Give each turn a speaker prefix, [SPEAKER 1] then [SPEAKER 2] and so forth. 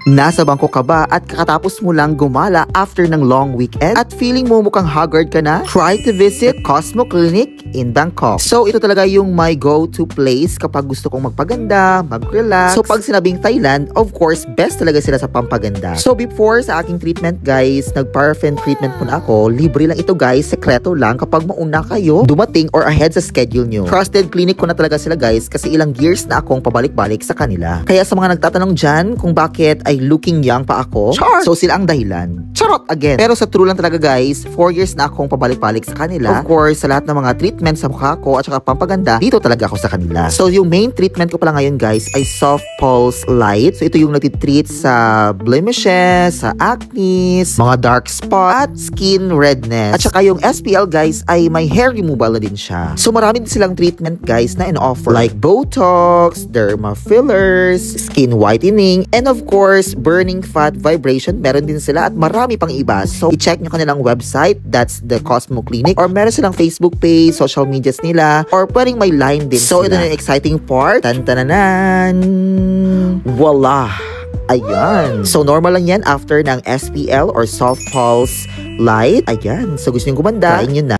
[SPEAKER 1] Nasa bangko ka ba at kakatapos mo lang gumala after ng long weekend at feeling mo mukhang haggard ka na? Try to visit Cosmo Clinic in Bangkok. So ito talaga yung my go-to place kapag gusto kong magpaganda, mag-relax. So pag sinabing Thailand, of course, best talaga sila sa pampaganda. So before sa aking treatment guys, nag-paraffin treatment muna ako. Libre lang ito guys, sekreto lang kapag mauna kayo dumating or ahead sa schedule nyo. Trusted clinic ko na talaga sila guys kasi ilang years na akong pabalik-balik sa kanila. Kaya sa mga nagtatanong dyan kung bakit ay looking young pa ako, so sila ang dahilan. Charot again. Pero sa true lang talaga guys, 4 years na akong pabalik-balik sa kanila. Of course, sa lahat ng mga treatment sa mukha ko at saka pampaganda, dito talaga ako sa kanila. So yung main treatment ko pala ngayon guys ay Soft Pulse Light. So ito yung nagtitreat sa blemishes, sa acne, mga dark spot, at skin redness. At saka yung SPL guys ay may hair removal na din siya. So marami din silang treatment guys na in-offer like Botox, derma fillers, skin whitening, and of course, burning fat vibration. Meron din sila at marami pang iba. So i-check nyo kanilang website, that's the Cosmo Clinic, or meron silang Facebook page, social medias nila, or pwedeng may line din so sila. Ito na yung exciting part. Tan-tananan! Voila! Ayan. So normal lang yan after ng SPL or Soft Pulse Light. Ayan. So gusto nyo gumanda, try nyo na.